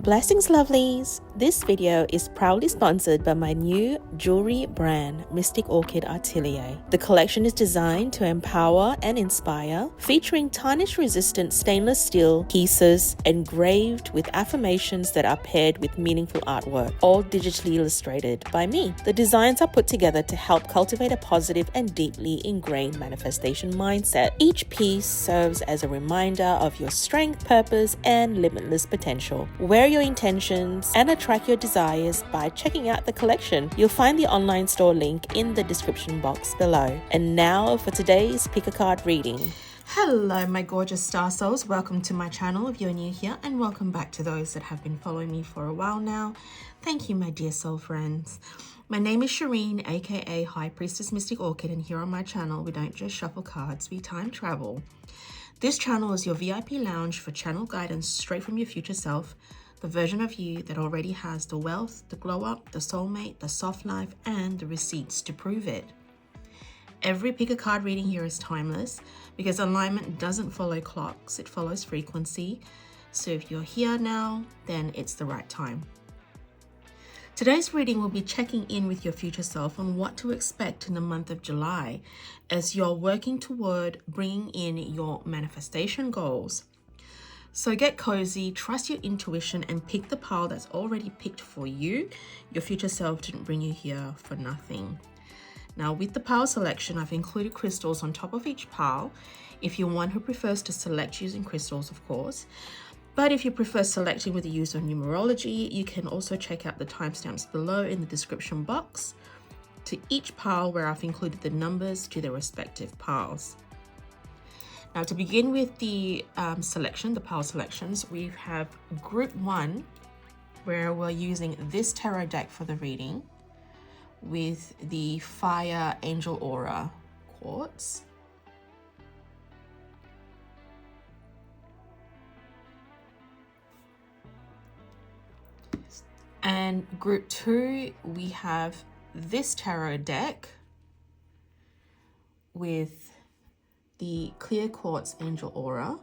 Blessings lovelies! This video is proudly sponsored by my new jewelry brand, Mystic Orchid Atelier. The collection is designed to empower and inspire, featuring tarnish-resistant stainless steel pieces engraved with affirmations that are paired with meaningful artwork, all digitally illustrated by me. The designs are put together to help cultivate a positive and deeply ingrained manifestation mindset. Each piece serves as a reminder of your strength, purpose, and limitless potential. Wear your intentions and attract your desires by checking out the collection. You'll find the online store link in the description box below. And now for today's pick a card reading. Hello my gorgeous star souls, welcome to my channel if you're new here, and welcome back to those that have been following me for a while now. Thank you my dear soul friends. My name is Shireen, aka High Priestess Mystic Orchid, and here on my channel we don't just shuffle cards, we time travel. This channel is your VIP lounge for channel guidance straight from your future self, the version of you that already has the wealth, the glow up, the soulmate, the soft life, and the receipts to prove it. Every pick a card reading here is timeless because alignment doesn't follow clocks, it follows frequency. So if you're here now, then it's the right time. Today's reading will be checking in with your future self on what to expect in the month of July as you're working toward bringing in your manifestation goals. So get cozy, trust your intuition, and pick the pile that's already picked for you. Your future self didn't bring you here for nothing. Now with the pile selection, I've included crystals on top of each pile. If you're one who prefers to select using crystals, of course. But if you prefer selecting with the use of numerology, you can also check out the timestamps below in the description box to each pile where I've included the numbers to their respective piles. Now to begin with the selection, the pile selections, we have group 1 where we're using this tarot deck for the reading with the Fire Angel Aura quartz. And group 2, we have this tarot deck with the clear quartz angel aura.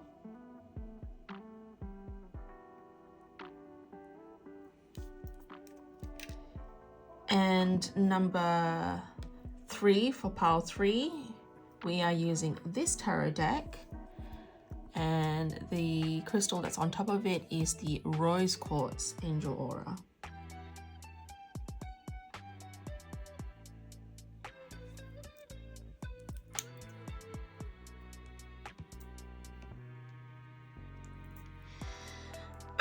And number 3 for pile 3, we are using this tarot deck, and the crystal that's on top of it is the rose quartz angel aura.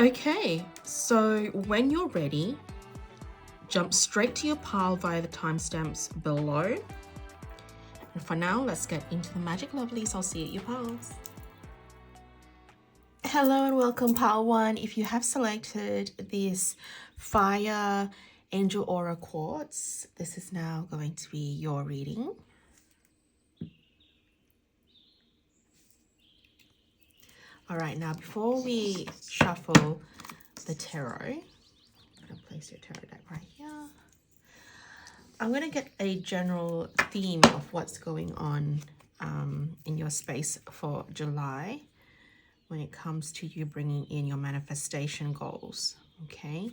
Okay, so when you're ready, jump straight to your pile via the timestamps below. And for now, let's get into the magic lovelies. I'll see you at your piles. Hello and welcome pile 1. If you have selected this Fire Angel Aura quartz, this is now going to be your reading. All right, now before we shuffle the tarot, I'm gonna place your tarot deck right here. I'm gonna get a general theme of what's going on in your space for July when it comes to you bringing in your manifestation goals, okay?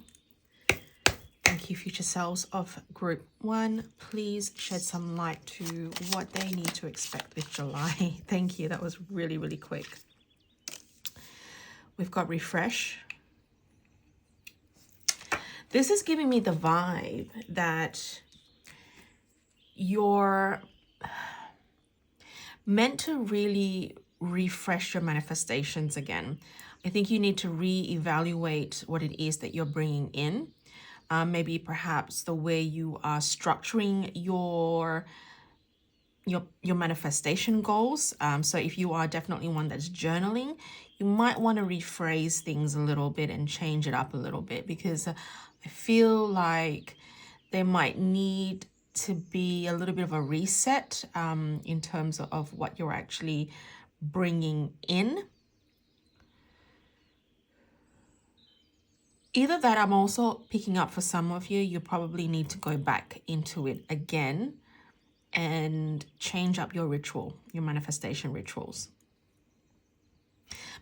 Thank you, future selves of group 1. Please shed some light to what they need to expect with July. Thank you, that was really, really quick. We've got refresh. This is giving me the vibe that you're meant to really refresh your manifestations again. I think you need to reevaluate what it is that you're bringing in. Maybe perhaps the way you are structuring your manifestation goals. So if you are definitely one that's journaling, you might want to rephrase things a little bit and change it up a little bit, because I feel like there might need to be a little bit of a reset in terms of what you're actually bringing in. Either that, I'm also picking up for some of you, you probably need to go back into it again and change up your ritual, your manifestation rituals.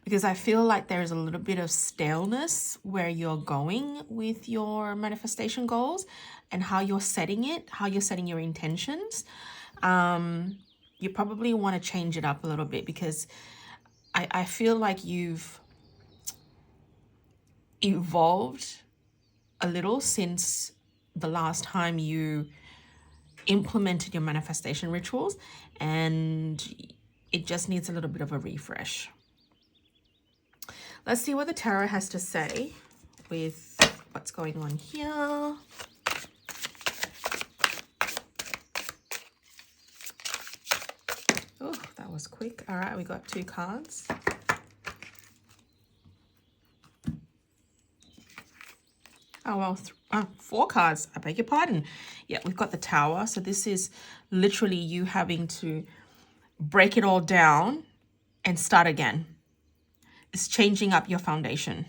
because I feel like there's a little bit of staleness where you're going with your manifestation goals and how you're setting it, how you're setting your intentions. You probably want to change it up a little bit, because I feel like you've evolved a little since the last time you implemented your manifestation rituals, and it just needs a little bit of a refresh. Let's see what the tarot has to say with what's going on here. Oh, that was quick. All right, we got 2 cards. Oh, well, 4 cards. I beg your pardon. Yeah, we've got the Tower. So this is literally you having to break it all down and start again. It's changing up your foundation.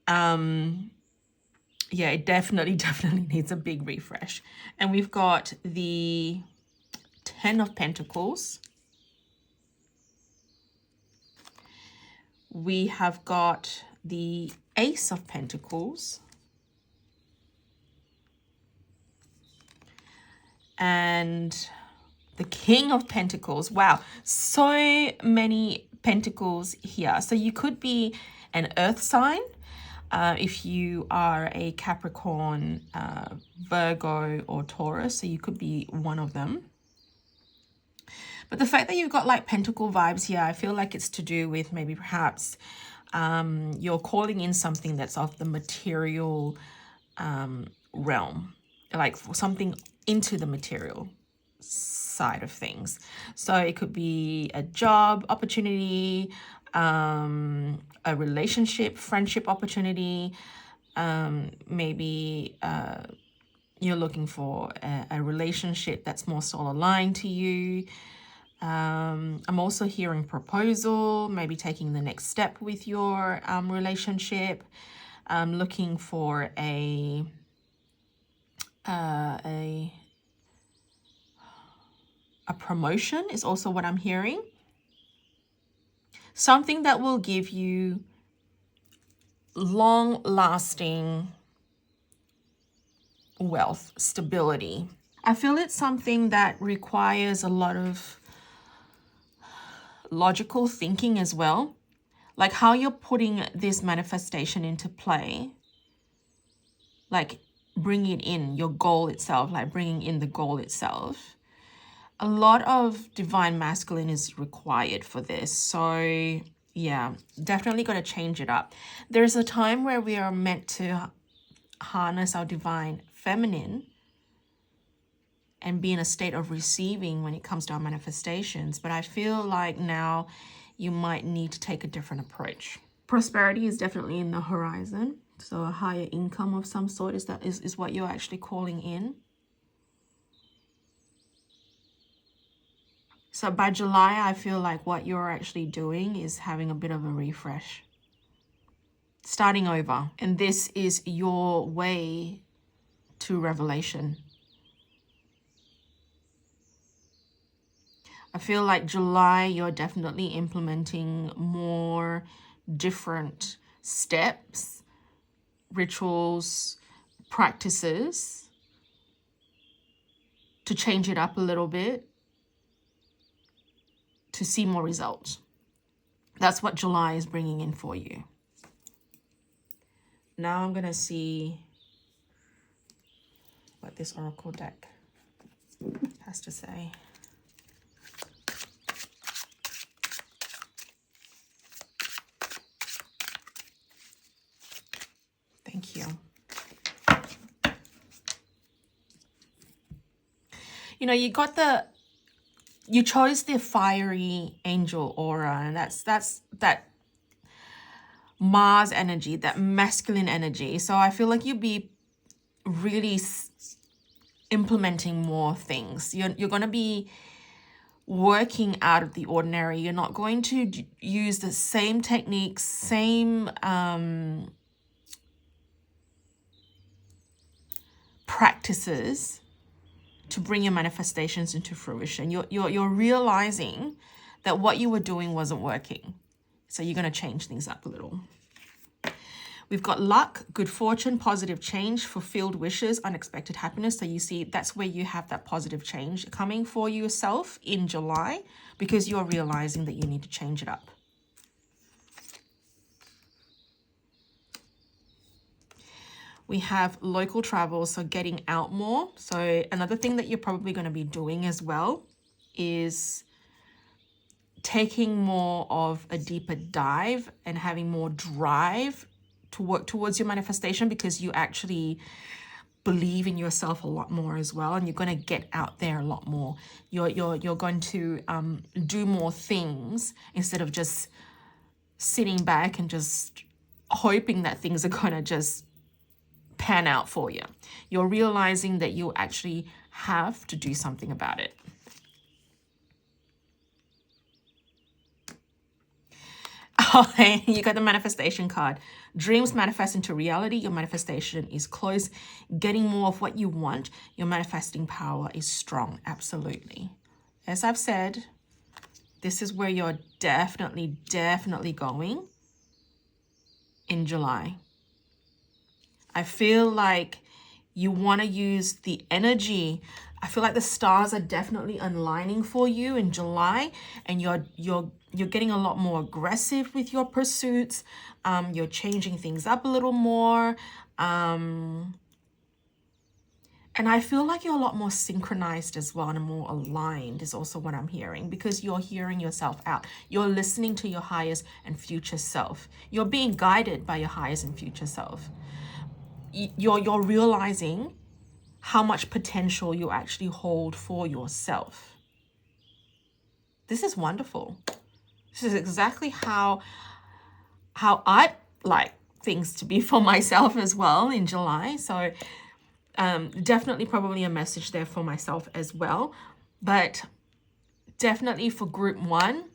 Yeah, it definitely needs a big refresh. And we've got the 10 of Pentacles. We have got the Ace of Pentacles. And the King of Pentacles. Wow, so many pentacles here. So you could be an earth sign if you are a Capricorn, Virgo, or Taurus. So you could be one of them. But the fact that you've got like pentacle vibes here, I feel like it's to do with maybe perhaps you're calling in something that's of the material realm, like something into the material side of things. So it could be a job opportunity, a relationship, friendship opportunity. Maybe you're looking for a relationship that's more soul aligned to you. I'm also hearing proposal, maybe taking the next step with your relationship. Looking for a promotion is also what I'm hearing. Something that will give you long-lasting wealth, stability. I feel it's something that requires a lot of logical thinking as well. Like how you're putting this manifestation into play, like bringing in your goal itself, like bringing in the goal itself. A lot of divine masculine is required for this. So yeah, definitely got to change it up. There's a time where we are meant to harness our divine feminine and be in a state of receiving when it comes to our manifestations. But I feel like now you might need to take a different approach. Prosperity is definitely in the horizon. So a higher income of some sort is what you're actually calling in. So by July, I feel like what you're actually doing is having a bit of a refresh. Starting over. And this is your way to revelation. I feel like July, you're definitely implementing more different steps, rituals, practices to change it up a little bit, to see more results. That's what July is bringing in for you. Now I'm going to see what this oracle deck has to say. Thank you. You know, you chose the fiery angel aura, and that's that Mars energy, that masculine energy. So I feel like you'll be really implementing more things. You're going to be working out of the ordinary. You're not going to use the same techniques, same practices to bring your manifestations into fruition. You're realizing that what you were doing wasn't working. So you're going to change things up a little. We've got luck, good fortune, positive change, fulfilled wishes, unexpected happiness. So you see, that's where you have that positive change coming for yourself in July, because you're realizing that you need to change it up. We have local travel, so getting out more. So another thing that you're probably going to be doing as well is taking more of a deeper dive and having more drive to work towards your manifestation, because you actually believe in yourself a lot more as well, and you're going to get out there a lot more. You're going to do more things instead of just sitting back and just hoping that things are going to just pan out for you. You're realizing that you actually have to do something about it. Oh, you got the manifestation card. Dreams manifest into reality. Your manifestation is close. Getting more of what you want. Your manifesting power is strong. Absolutely. As I've said, this is where you're definitely going in July. I feel like you want to use the energy. I feel like the stars are definitely aligning for you in July, and you're getting a lot more aggressive with your pursuits. You're changing things up a little more. And I feel like you're a lot more synchronized as well, and more aligned is also what I'm hearing, because you're hearing yourself out. You're listening to your highest and future self. You're being guided by your highest and future self. You're realizing how much potential you actually hold for yourself. This is wonderful. This is exactly how I like things to be for myself as well in July. So definitely probably a message there for myself as well. But definitely for group 1,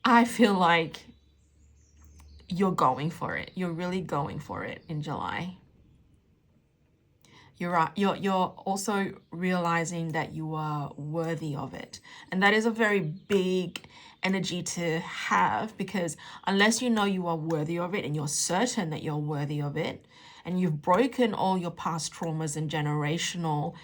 I feel like you're going for it. You're really going for it in July. You're right. You're also realizing that you are worthy of it. And that is a very big energy to have, because unless you know you are worthy of it and you're certain that you're worthy of it, and you've broken all your past traumas and generational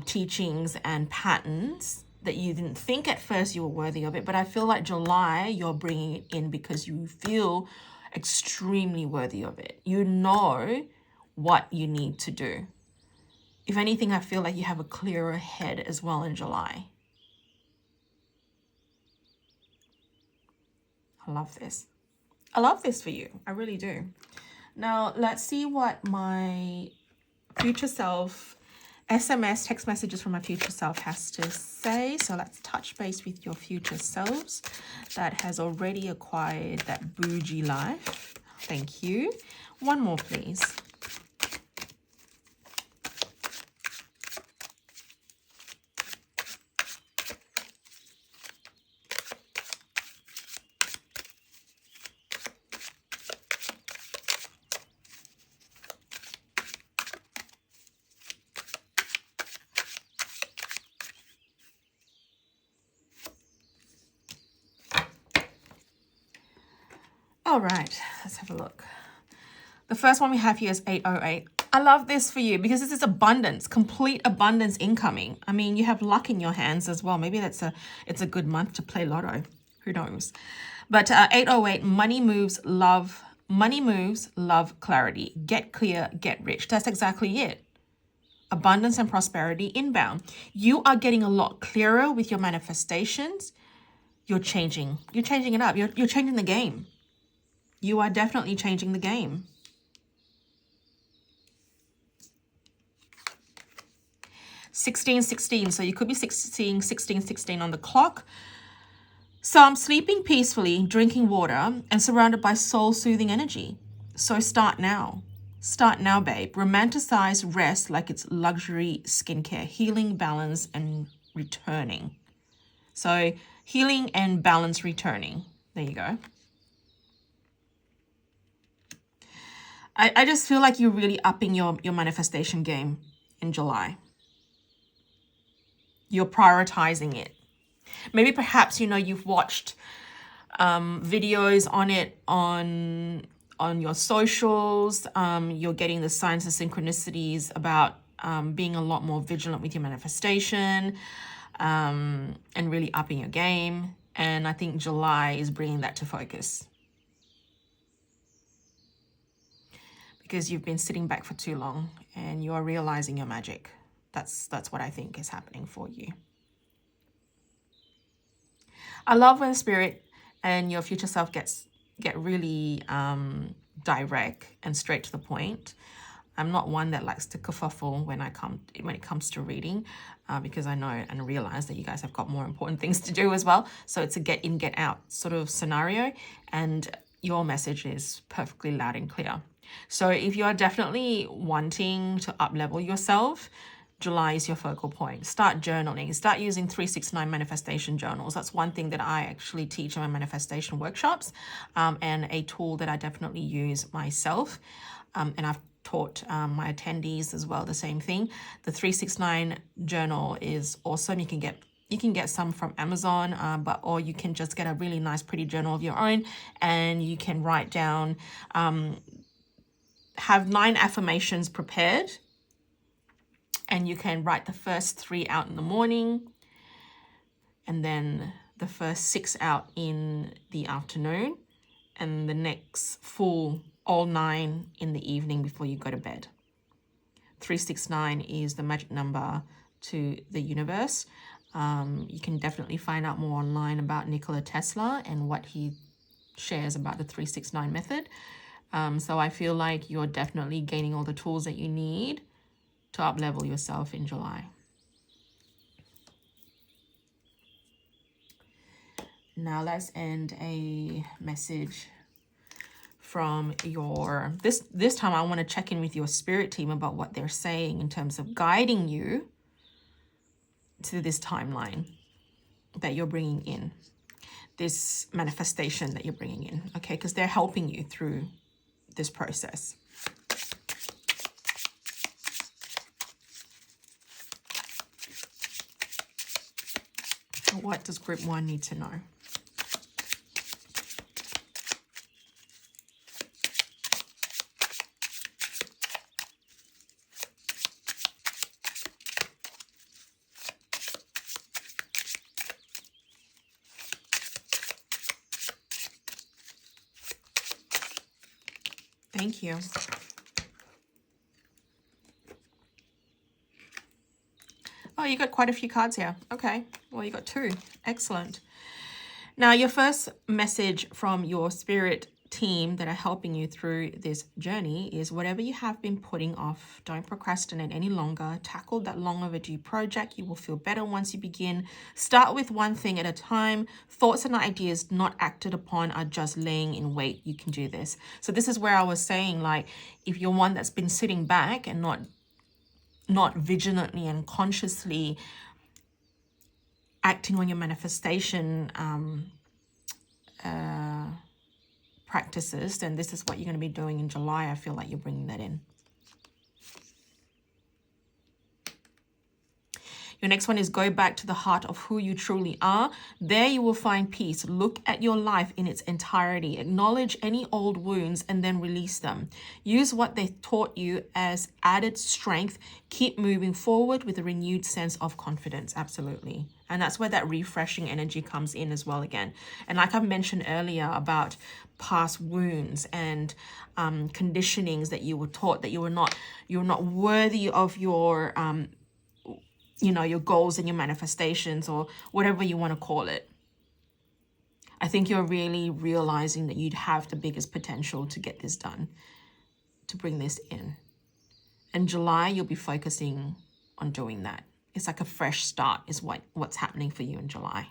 teachings and patterns that you didn't think at first you were worthy of it. But I feel like July, you're bringing it in because you feel extremely worthy of it. You know what you need to do. If anything, I feel like you have a clearer head as well in July. I love this. I love this for you. I really do. Now, let's see what my future self, SMS, text messages from my future self has to say. So let's touch base with your future selves that has already acquired that bougie life. Thank you. One more, please. All right, let's have a look. The first one we have here is 808. I love this for you because this is abundance, complete abundance incoming. I mean, you have luck in your hands as well. Maybe it's a good month to play lotto. Who knows? But 808, money moves, love, clarity. Get clear, get rich. That's exactly it. Abundance and prosperity inbound. You are getting a lot clearer with your manifestations. You're changing it up. You're changing the game. You are definitely changing the game. (16:16). So you could be seeing 16:16 on the clock. So I'm sleeping peacefully, drinking water, and surrounded by soul-soothing energy. So start now. Start now, babe. Romanticize rest like it's luxury skincare, healing, balance, and returning. So healing and balance returning. There you go. I just feel like you're really upping your manifestation game in July. You're prioritizing it. Maybe perhaps, you've watched videos on it on your socials. You're getting the signs and synchronicities about being a lot more vigilant with your manifestation, and really upping your game. And I think July is bringing that to focus, because you've been sitting back for too long and you are realizing your magic. That's what I think is happening for you. I love when spirit and your future self get really direct and straight to the point. I'm not one that likes to kerfuffle when it comes to reading, because I know and realize that you guys have got more important things to do as well. So it's a get in, get out sort of scenario, and your message is perfectly loud and clear. So if you are definitely wanting to up-level yourself, July is your focal point. Start journaling. Start using 369 manifestation journals. That's one thing that I actually teach in my manifestation workshops, and a tool that I definitely use myself. And I've taught my attendees as well the same thing. The 369 journal is awesome. You can get some from Amazon, or you can just get a really nice, pretty journal of your own, and you can write down, have 9 affirmations prepared, and you can write the first 3 out in the morning, and then the first 6 out in the afternoon, and the next full, all 9 in the evening before you go to bed. 369 is the magic number to the universe. You can definitely find out more online about Nikola Tesla and what he shares about the 369 method. So I feel like you're definitely gaining all the tools that you need to up-level yourself in July. Now let's end a message from your, this time I want to check in with your spirit team about what they're saying in terms of guiding you to this timeline that you're bringing in, this manifestation that you're bringing in, okay? Because they're helping you through this process. What does group 1 need to know? Thank you. Oh, you got quite a few cards here. Okay, well, you got 2. Excellent. Now, your first message from your spirit team that are helping you through this journey is whatever you have been putting off, don't procrastinate any longer. Tackle that long overdue project. You will feel better once you begin. Start with one thing at a time. Thoughts and ideas not acted upon are just laying in wait. You can do this. So this is where I was saying, like, if you're one that's been sitting back and not vigilantly and consciously acting on your manifestation practices, then this is what you're going to be doing in July. I feel like you're bringing that in. Your next one is go back to the heart of who you truly are. There you will find peace. Look at your life in its entirety. Acknowledge any old wounds and then release them. Use what they taught you as added strength. Keep moving forward with a renewed sense of confidence. Absolutely. And that's where that refreshing energy comes in as well again. And like I mentioned earlier about past wounds and conditionings that you were taught that you're not worthy of your your goals and your manifestations, or whatever you want to call it. I think you're really realizing that you'd have the biggest potential to get this done, to bring this in. In July, you'll be focusing on doing that. It's like a fresh start is what's happening for you in July.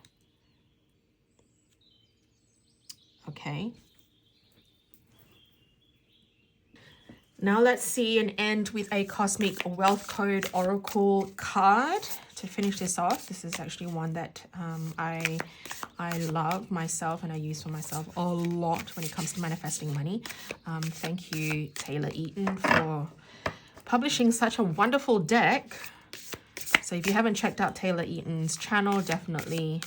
Okay. Now let's see and end with a Cosmic Wealth Code Oracle card to finish this off. This is actually one that I love myself and I use for myself a lot when it comes to manifesting money. Thank you, Taylor Eaton, for publishing such a wonderful deck. So if you haven't checked out Taylor Eaton's channel, definitely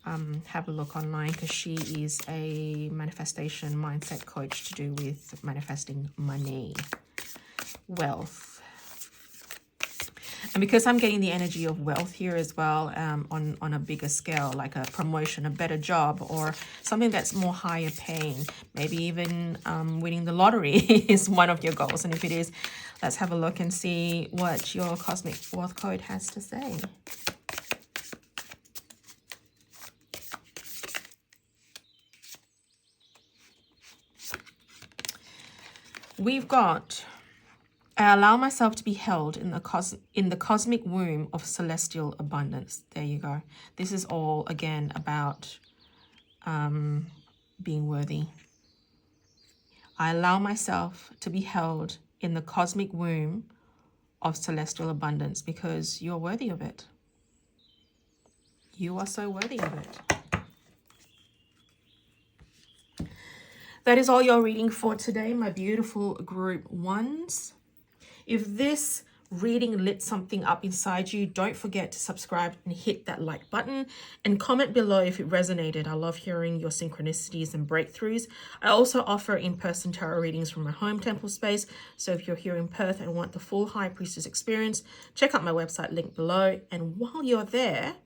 have a look online, because she is a manifestation mindset coach to do with manifesting money, wealth. And because I'm getting the energy of wealth here as well, on a bigger scale, like a promotion, a better job, or something that's more higher paying, maybe even winning the lottery is one of your goals. And if it is, let's have a look and see what your cosmic wealth code has to say. We've got, I allow myself to be held in the cosmic womb of celestial abundance. There you go. This is all, again, about being worthy. I allow myself to be held in the cosmic womb of celestial abundance, because you're worthy of it. You are so worthy of it. That is all your reading for today, my beautiful group ones. If this reading lit something up inside you, don't forget to subscribe and hit that like button, and comment below if it resonated. I love hearing your synchronicities and breakthroughs. I also offer in-person tarot readings from my home temple space. So if you're here in Perth and want the full High Priestess experience, check out my website, link below. And while you're there,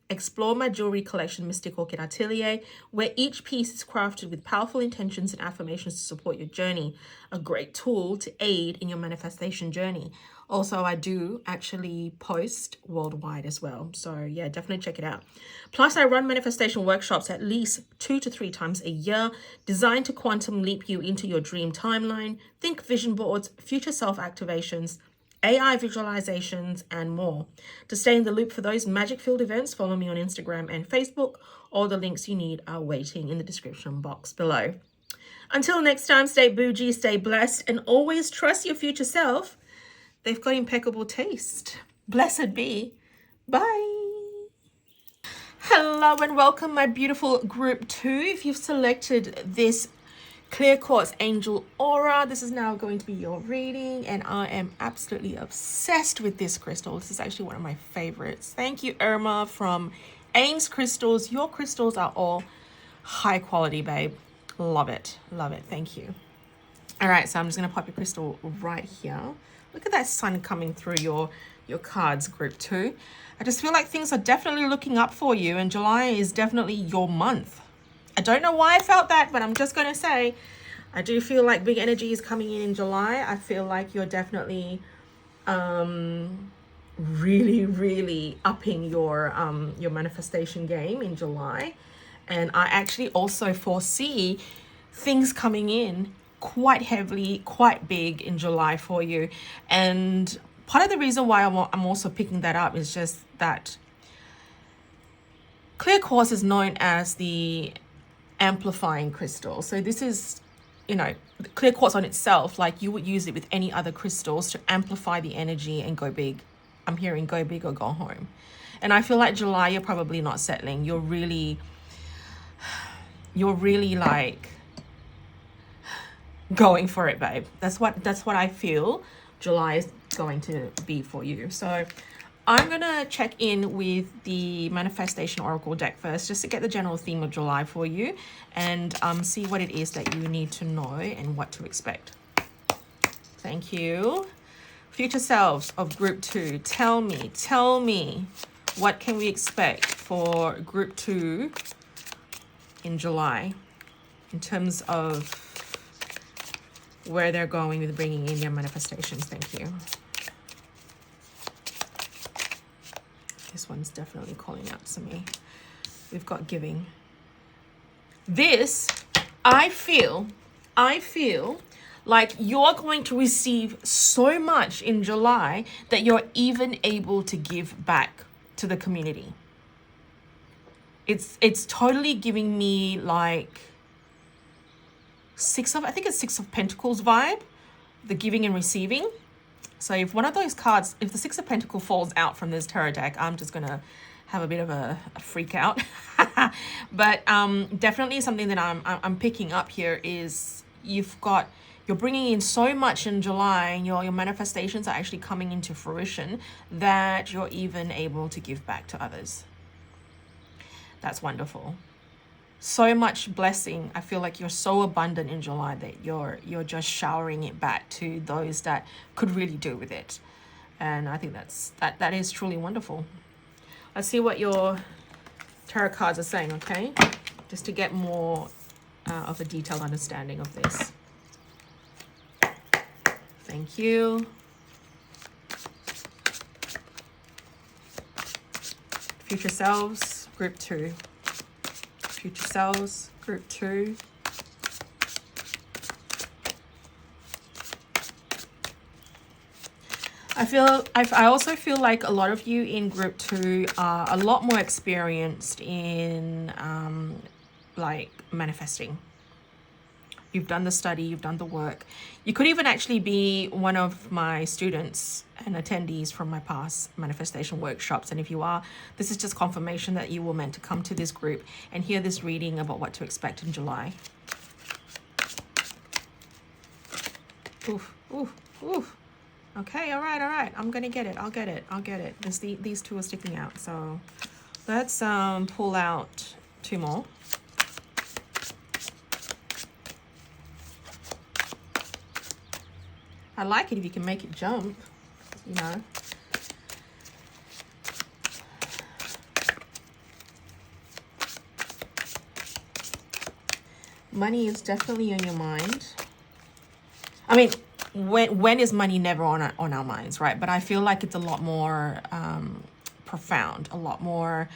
explore my jewelry collection, 𝕻𝕬 𝕮𝖆𝖈, where each piece is crafted with powerful intentions and affirmations to support your journey. A great tool to aid in your manifestation journey. Also, I do actually post worldwide as well. So yeah, definitely check it out. Plus, I run manifestation workshops at least 2 to 3 times a year, designed to quantum leap you into your dream timeline, think vision boards, future self activations, AI visualizations, and more. To stay in the loop for those magic-filled events, follow me on Instagram and Facebook. All the links you need are waiting in the description box below. Until next time, stay bougie, stay blessed, and always trust your future self. They've got impeccable taste. Blessed be. Bye. Hello and welcome, my beautiful group 2. If you've selected this clear quartz angel aura, this is now going to be your reading, and I am absolutely obsessed with this crystal. This is actually one of my favorites. Thank you, Irma from Ames Crystals. Your crystals are all high quality, babe. Love it, love it. Thank you. All right, so I'm just going to pop your crystal right here. Look at that sun coming through your cards, group 2. I just feel like things are definitely looking up for you, and July is definitely your month. I don't know why I felt that, but I'm just going to say, I do feel like big energy is coming in July. I feel like you're definitely really upping your manifestation game in July. And I actually also foresee things coming in quite heavily, quite big in July for you. And part of the reason why I'm also picking that up is just that clear quartz is known as the amplifying crystal. So this is, you know, clear quartz on itself, like you would use it with any other crystals to amplify the energy and go big. I'm hearing go big or go home. And I feel like July, you're probably not settling. You're really like going for it, babe. That's what I feel July is going to be for you. So I'm going to check in with the Manifestation Oracle deck first, just to get the general theme of July for you, and see what it is that you need to know and what to expect. Thank you. Future selves of group 2, tell me, what can we expect for group 2 in July in terms of where they're going with bringing in their manifestations? Thank you. This one's definitely calling out to me. We've got giving. This, I feel like you're going to receive so much in July that you're even able to give back to the community. It's totally giving me like Six of Pentacles vibe, the giving and receiving. So if one of those cards, if the Six of Pentacles falls out from this tarot deck, I'm just going to have a bit of a freak out. But definitely something that I'm picking up here is you're bringing in so much in July, and your manifestations are actually coming into fruition that you're even able to give back to others. That's wonderful. So much blessing. I feel like you're so abundant in July that you're just showering it back to those that could really do with it. And I think that is truly wonderful. Let's see what your tarot cards are saying, okay? Just to get more of a detailed understanding of this. Thank you. Future selves, group 2. Future selves, group 2. I also feel like a lot of you in group 2 are a lot more experienced in like manifesting. You've done the study, you've done the work. You could even actually be one of my students and attendees from my past manifestation workshops. And if you are, this is just confirmation that you were meant to come to this group and hear this reading about what to expect in July. Oof, oof, oof. Okay, all right. I'm gonna get it. I'll get it. These two are sticking out. So let's pull out 2 more. I like it if you can make it jump, you know. Money is definitely on your mind. I mean, when is money never on our minds, right? But I feel like it's a lot more profound, a lot more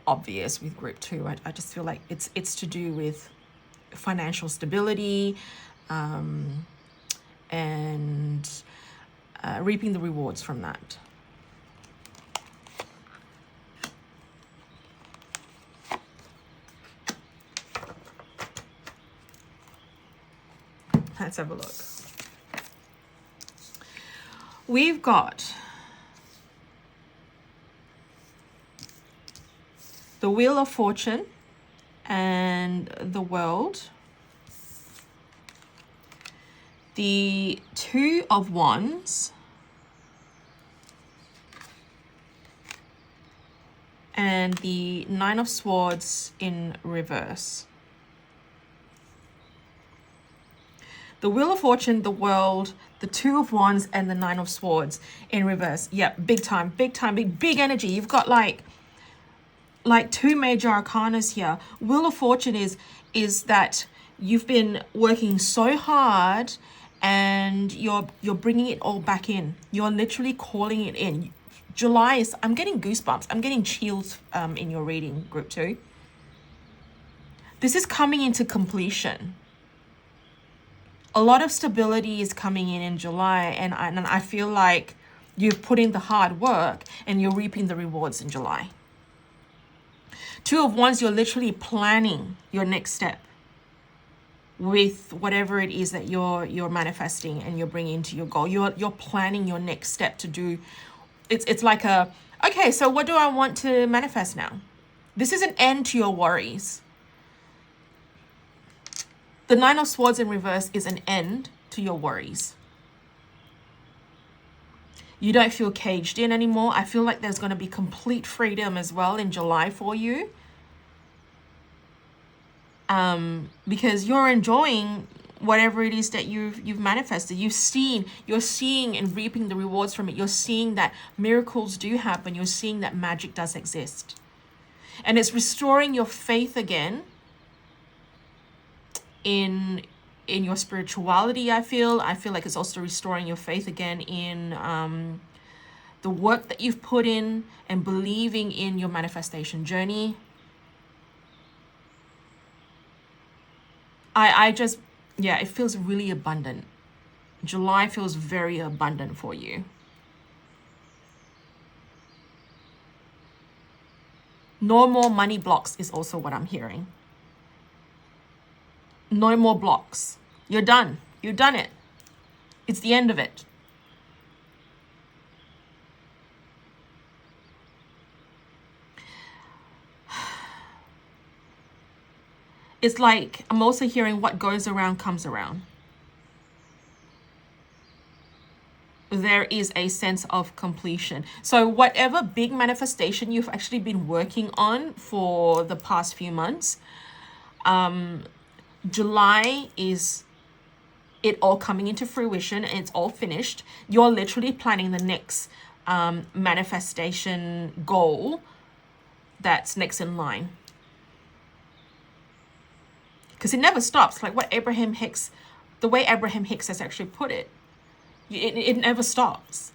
obvious with group 2. I just feel like it's to do with financial stability, and reaping the rewards from that. Let's have a look. We've got the Wheel of Fortune and the World. The 2 of Wands and the 9 of Swords in reverse. The Wheel of Fortune, the World, the 2 of Wands, and the 9 of Swords in reverse. Yep, big time, big energy. You've got like 2 major arcanas here. Wheel of Fortune is that you've been working so hard and you're bringing it all back in. You're literally calling it in. July is, I'm getting goosebumps. I'm getting chills in your reading, group 2. This is coming into completion. A lot of stability is coming in July, and I feel like you've put in the hard work and you're reaping the rewards in July. 2 of Wands, you're literally planning your next step with whatever it is that you're manifesting and you're bringing into your goal. You're planning your next step to do. It's like okay, so what do I want to manifest now? This is an end to your worries. The 9 of Swords in reverse is an end to your worries. You don't feel caged in anymore. I feel like there's going to be complete freedom as well in July for you. Because you're enjoying whatever it is that you've manifested. You're seeing and reaping the rewards from it. You're seeing that miracles do happen. You're seeing that magic does exist. And it's restoring your faith again in your spirituality. I feel like it's also restoring your faith again in the work that you've put in and believing in your manifestation journey. It feels really abundant. July feels very abundant for you. No more money blocks is also what I'm hearing. No more blocks. You're done. You've done it. It's the end of it. It's like, I'm also hearing what goes around comes around. there is a sense of completion. So whatever big manifestation you've actually been working on for the past few months, July is it all coming into fruition and it's all finished. You're literally planning the next manifestation goal that's next in line. Because it never stops. Like what the way Abraham Hicks has actually put it, it never stops.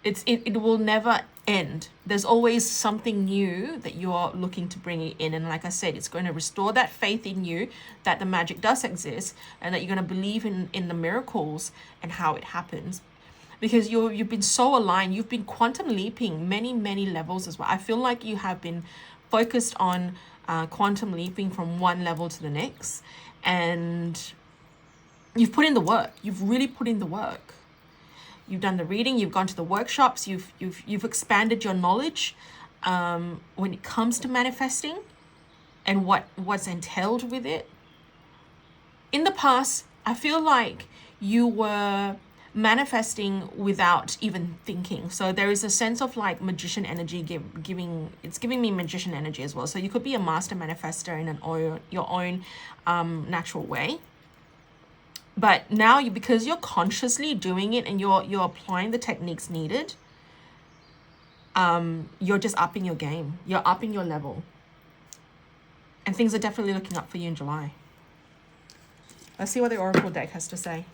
It will never end. There's always something new that you're looking to bring in. And like I said, it's going to restore that faith in you that the magic does exist and that you're going to believe in the miracles and how it happens. Because you've been so aligned. You've been quantum leaping many levels as well. I feel like you have been focused on quantum leaping from one level to the next. And you've put in the work. You've really put in the work. You've done the reading, you've gone to the workshops, you've expanded your knowledge when it comes to manifesting and what's entailed with it. In the past, I feel like you were manifesting without even thinking. So there is a sense of like magician energy giving me magician energy as well. So you could be a master manifestor in your own natural way. But now, because you're consciously doing it and you're applying the techniques needed, you're just upping your game. You're upping your level. And things are definitely looking up for you in July. Let's see what the Oracle deck has to say.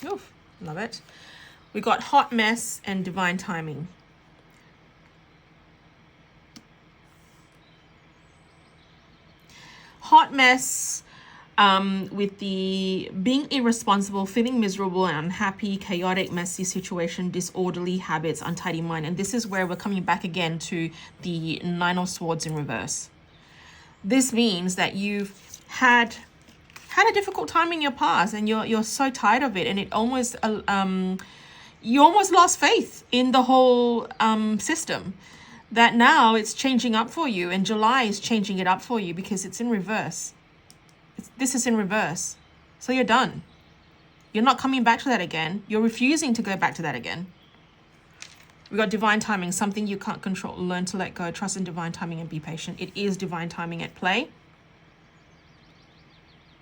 Oof, love it. We got hot mess and divine timing. Hot mess with the being irresponsible, feeling miserable and unhappy, chaotic, messy situation, disorderly habits, untidy mind. And this is where we're coming back again to the Nine of Swords in reverse. This means that you've had a difficult time in your past and you're so tired of it, and it almost you almost lost faith in the whole system, that now it's changing up for you, and July is changing it up for you because it's in reverse. This is in reverse. So you're done. You're not coming back to that again. You're refusing to go back to that again. We got divine timing, something you can't control. Learn to let go, trust in divine timing and be patient. It is divine timing at play.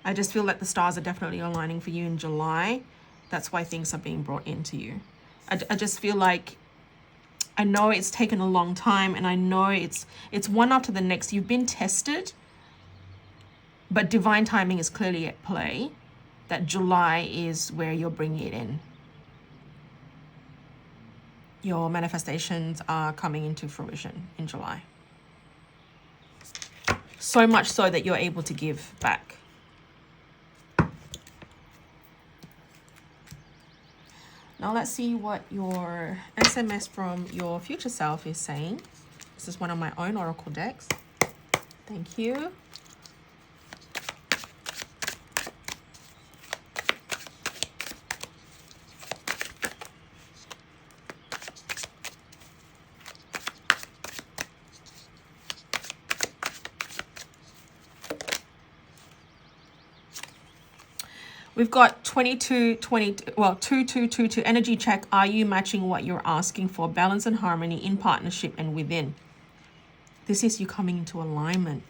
I just feel like the stars are definitely aligning for you in July. That's why things are being brought into you. I just feel like, I know it's taken a long time, and I know it's one after the next. You've been tested, but divine timing is clearly at play. That July is where you're bringing it in. Your manifestations are coming into fruition in July. So much so that you're able to give back. Now let's see what your SMS from your future self is saying. This is one of my own Oracle decks. Thank you. We've got 2222 energy check. Are you matching what you're asking for? Balance and harmony in partnership and within. This is you coming into alignment.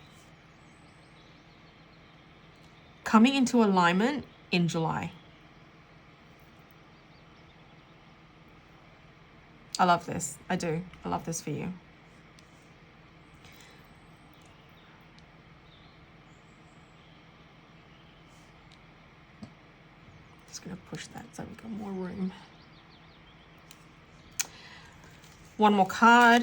Coming into alignment in July. I love this. I do. I love this for you. Just going to push that so we got more room. One more card.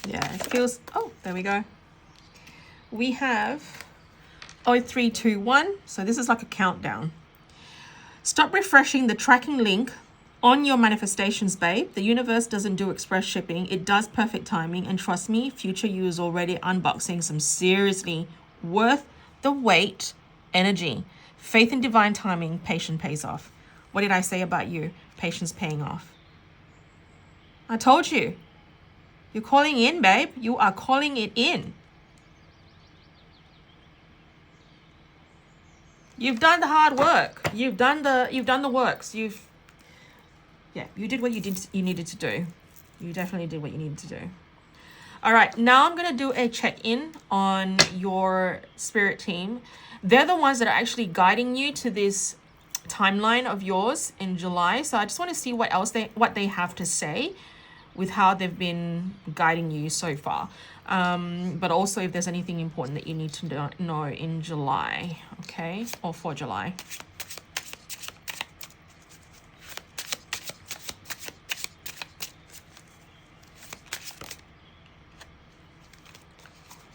Yeah, feels, oh, there we go. We have 0321. So this is like a countdown. Stop refreshing the tracking link on your manifestations, babe. The universe doesn't do express shipping. It does perfect timing. And trust me, future you is already unboxing some seriously worth the wait energy. Faith in divine timing, patience pays off. What did I say about you? Patience paying off. I told you. You're calling in, babe. You are calling it in. You've done the hard work. You've done the works. You did what you needed to do. You definitely did what you needed to do. All right, now I'm going to do a check-in on your spirit team. They're the ones that are actually guiding you to this timeline of yours in July. So I just want to see what they have to say with how they've been guiding you so far. But also if there's anything important that you need to know in July, okay? Or for July.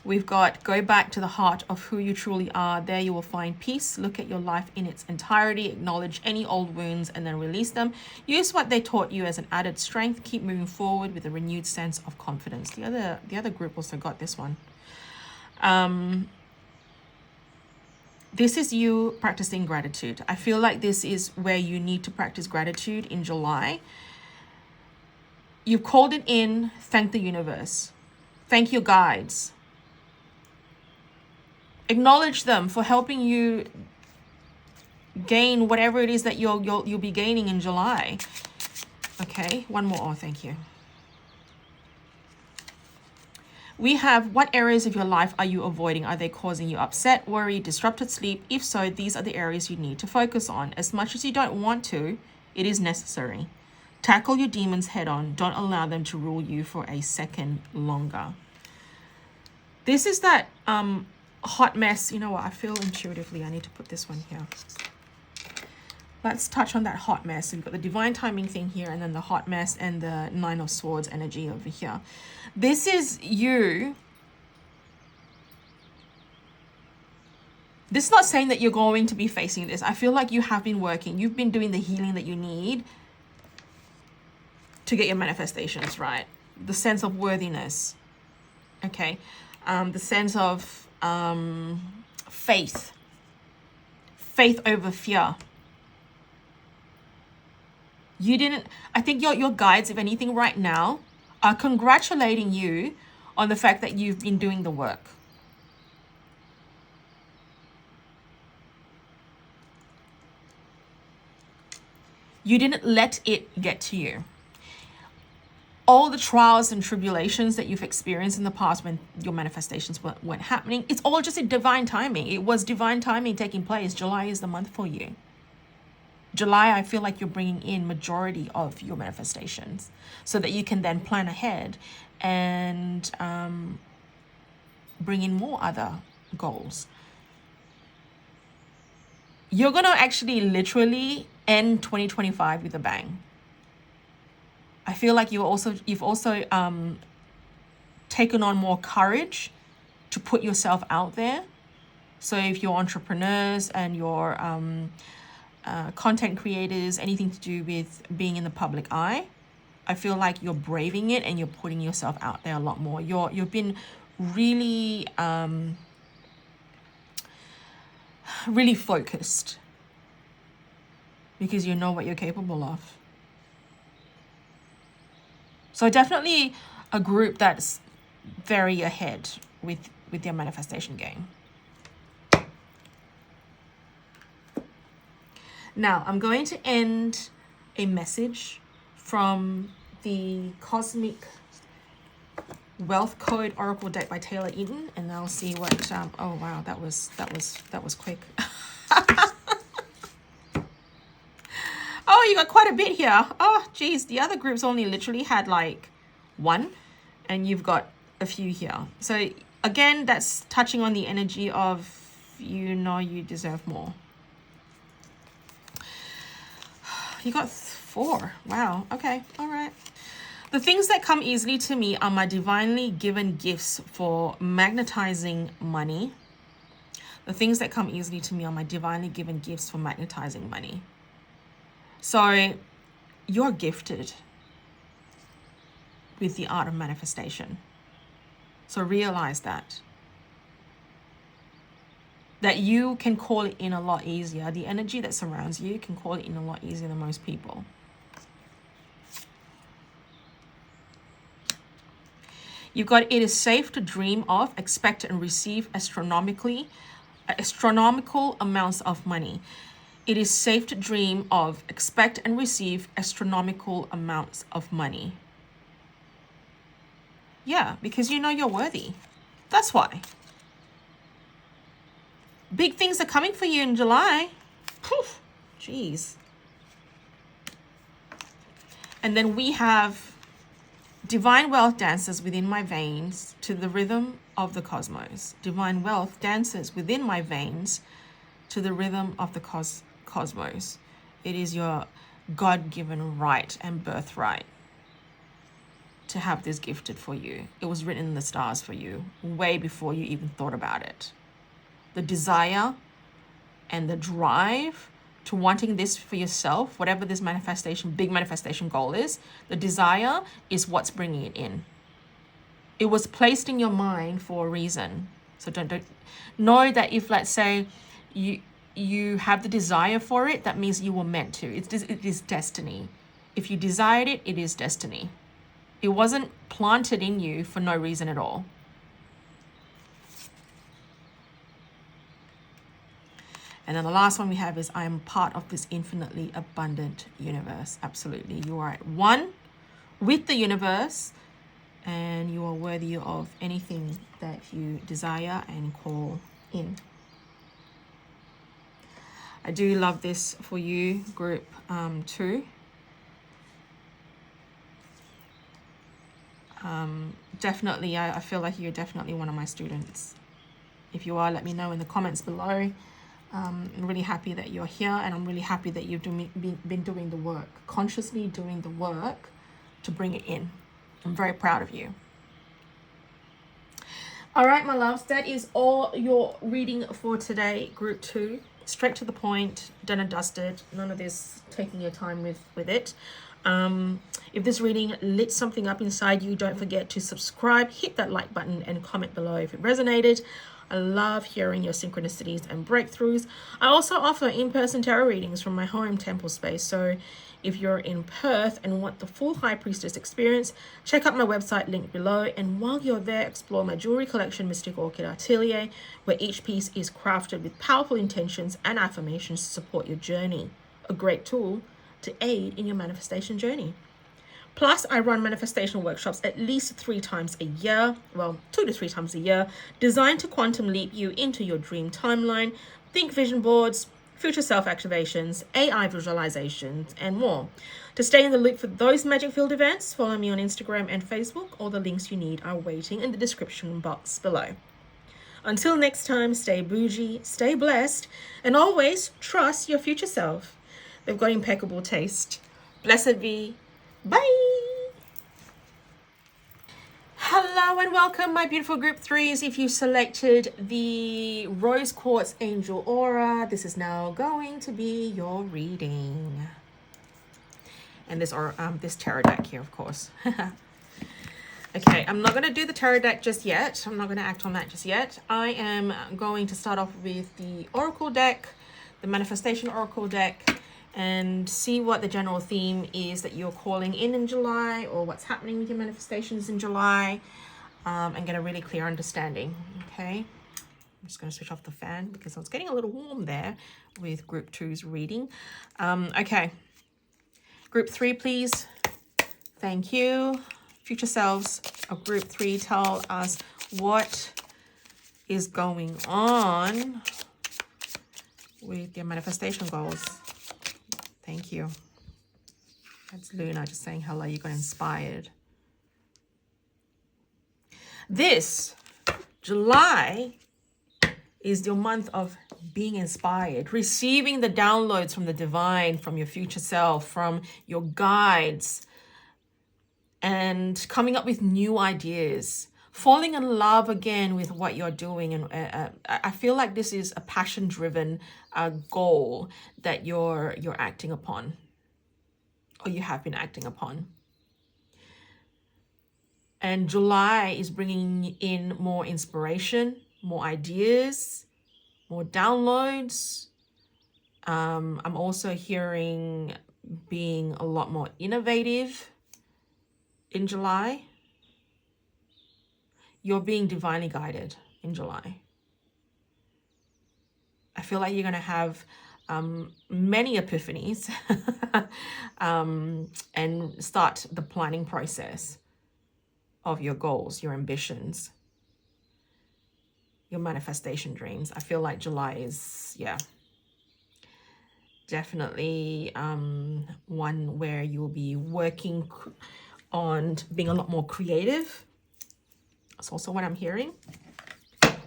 We've got, go back to the heart of who you truly are. There you will find peace. Look at your life in its entirety. Acknowledge any old wounds and then release them. Use what they taught you as an added strength. Keep moving forward with a renewed sense of confidence. The other group also got this one. This is you practicing gratitude. I feel like this is where you need to practice gratitude in July. You've called it in. Thank the universe. Thank your guides. Acknowledge them for helping you gain whatever it is that you'll be gaining in July. Okay, one more. Oh, thank you. We have, what areas of your life are you avoiding? Are they causing you upset, worry, disrupted sleep? If so, these are the areas you need to focus on. As much as you don't want to, it is necessary. Tackle your demons head on. Don't allow them to rule you for a second longer. This is that hot mess. You know what? I feel intuitively I need to put this one here. Let's touch on that hot mess. So we've got the divine timing thing here, and then the hot mess and the 9 of Swords energy over here. This is you. This is not saying that you're going to be facing this. I feel like you have been working. You've been doing the healing that you need to get your manifestations right. The sense of worthiness. Okay. The sense of faith over fear. I think your guides, if anything right now, are congratulating you on the fact that you've been doing the work. You didn't let it get to you. All the trials and tribulations that you've experienced in the past when your manifestations weren't happening, it's all just a divine timing. It was divine timing taking place. July is the month for you. July, I feel like you're bringing in majority of your manifestations so that you can then plan ahead and bring in more other goals. You're going to actually literally end 2025 with a bang. I feel like you've also taken on more courage to put yourself out there. So if you're entrepreneurs and you're content creators, anything to do with being in the public eye, I feel like you're braving it and you're putting yourself out there a lot more. You've been really really focused because you know what you're capable of. So definitely a group that's very ahead with their manifestation game. Now, I'm going to end a message from the Cosmic Wealth Code Oracle deck by Taylor Eaton, and I'll see what. Oh wow, that was quick. Oh, you got quite a bit here. Oh, geez, the other groups only literally had like one, and you've got a few here. So again, that's touching on the energy of you know you deserve more. You got 4. Wow. Okay. All right. The things that come easily to me are my divinely given gifts for magnetizing money. The things that come easily to me are my divinely given gifts for magnetizing money. So you're gifted with the art of manifestation. So realize that you can call it in a lot easier. The energy that surrounds you can call it in a lot easier than most people. You've got, it is safe to dream of, expect and receive astronomical amounts of money. It is safe to dream of, expect and receive astronomical amounts of money. Yeah, because you know you're worthy. That's why. Big things are coming for you in July. Poof, jeez. And then we have divine wealth dances within my veins to the rhythm of the cosmos. Divine wealth dances within my veins to the rhythm of the cosmos. It is your God-given right and birthright to have this gifted for you. It was written in the stars for you way before you even thought about it. The desire and the drive to wanting this for yourself, whatever this manifestation, big manifestation goal is, the desire is what's bringing it in. It was placed in your mind for a reason. So don't know that if, let's say, you have the desire for it, that means you were meant to. It is destiny. If you desired it, it is destiny. It wasn't planted in you for no reason at all. And then the last one we have is, I am part of this infinitely abundant universe. Absolutely. You are at one with the universe, and you are worthy of anything that you desire and call in. I do love this for you, group 2. Definitely, I feel like you're definitely one of my students. If you are, let me know in the comments below. I'm really happy that you're here, and I'm really happy that you've been doing the work, consciously doing the work to bring it in. I'm very proud of you. All right, my loves, that is all your reading for today, group 2. Straight to the point, done and dusted. None of this taking your time with it. If this reading lit something up inside you, don't forget to subscribe, hit that like button, and comment below if it resonated. I love hearing your synchronicities and breakthroughs. I also offer in-person tarot readings from my home temple space. So if you're in Perth and want the full High Priestess experience, check out my website linked below. And while you're there, explore my jewelry collection, Mystic Orchid Atelier, where each piece is crafted with powerful intentions and affirmations to support your journey. A great tool to aid in your manifestation journey. Plus, I run manifestation workshops at least 3 times a year, well, 2 to 3 times a year, designed to quantum leap you into your dream timeline, think vision boards, future self-activations, AI visualizations, and more. To stay in the loop for those magic field events, follow me on Instagram and Facebook. All the links you need are waiting in the description box below. Until next time, stay bougie, stay blessed, and always trust your future self. They've got impeccable taste. Blessed be. Bye. Hello and welcome, my beautiful group 3s. If you selected the rose quartz angel aura, this is now going to be your reading. And this tarot deck here, of course. Okay, I'm not going to do the tarot deck just yet. I'm not going to act on that just yet. I am going to start off with the oracle deck, the manifestation oracle deck, and see what the general theme is that you're calling in July, or what's happening with your manifestations in July, and get a really clear understanding. Okay, I'm just going to switch off the fan because I was getting a little warm there with group 2's reading. Okay, group 3, please. Thank you. Future selves of group 3, tell us what is going on with your manifestation goals. Thank you. That's Luna just saying hello. You got inspired. This July is your month of being inspired, receiving the downloads from the divine, from your future self, from your guides, and coming up with new ideas, falling in love again with what you're doing. And I feel like this is a passion-driven goal that you're acting upon, or you have been acting upon. And July is bringing in more inspiration, more ideas, more downloads. I'm also hearing being a lot more innovative in July. You're being divinely guided in July. I feel like you're going to have many epiphanies and start the planning process of your goals, your ambitions, your manifestation dreams. I feel like July is, definitely one where you'll be working on being a lot more creative. That's also what I'm hearing.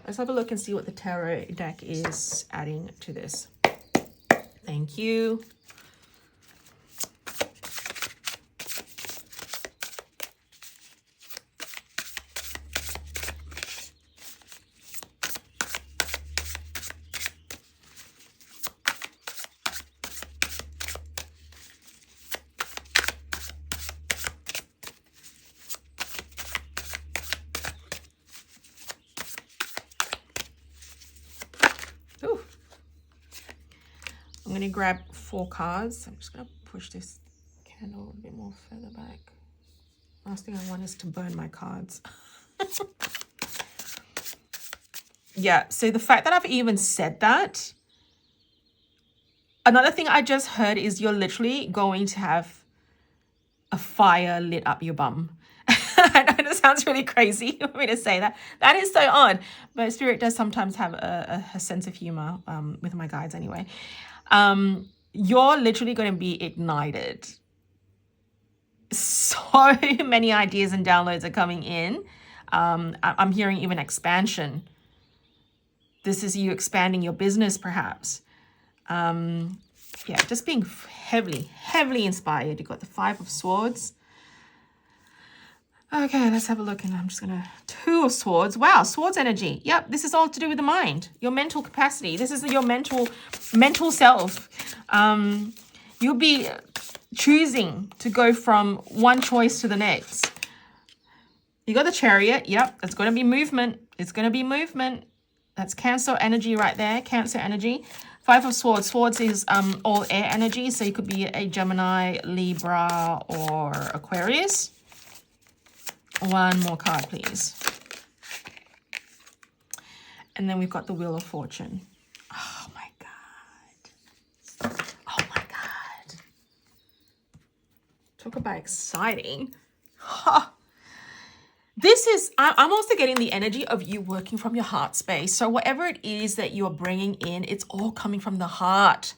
Let's have a look and see what the tarot deck is adding to this. Thank you. Ooh. I'm going to grab 4 cards. I'm just going to push this candle a bit more further back. Last thing I want is to burn my cards. Yeah, so the fact that I've even said that, another thing I just heard is you're literally going to have a fire lit up your bum. I know it sounds really crazy for me to say that. That is so odd. But Spirit does sometimes have a sense of humor with my guides anyway. You're literally going to be ignited. So many ideas and downloads are coming in. I'm hearing even expansion. This is you expanding your business, perhaps. Yeah, just being heavily inspired. You've got the 5 of Swords. Okay, let's have a look. And I'm just going to... 2 of Swords. Wow, Swords energy. Yep, this is all to do with the mind. Your mental capacity. This is your mental self. You'll be choosing to go from one choice to the next. You got the Chariot. Yep, it's going to be movement. It's going to be movement. That's Cancer energy right there. Cancer energy. 5 of Swords. Swords is all air energy. So you could be a Gemini, Libra, or Aquarius. 1 more card, please. And then we've got the Wheel of Fortune. Oh, my God. Oh, my God. Talk about exciting. Ha. This is, I'm also getting the energy of you working from your heart space. So whatever it is that you're bringing in, it's all coming from the heart.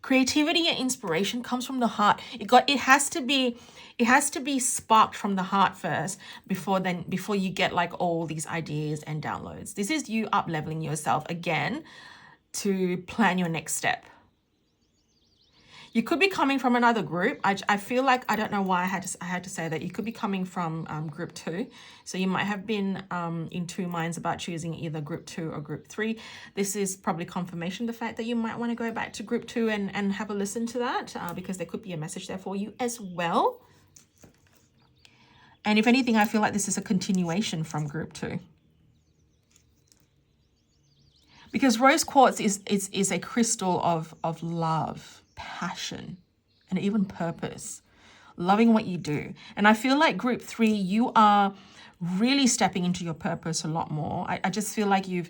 Creativity and inspiration comes from the heart. It has to be sparked from the heart first before you get like all these ideas and downloads. This is you up-leveling yourself again to plan your next step. You could be coming from another group. I feel like, I don't know why I had to say that. You could be coming from group 2. So you might have been in 2 minds about choosing either group 2 or group 3. This is probably confirmation, the fact that you might want to go back to group 2 and have a listen to that because there could be a message there for you as well. And if anything, I feel like this is a continuation from group 2. Because rose quartz is a crystal of love, passion, and even purpose, loving what you do. And I feel like group 3, you are really stepping into your purpose a lot more. I just feel like you've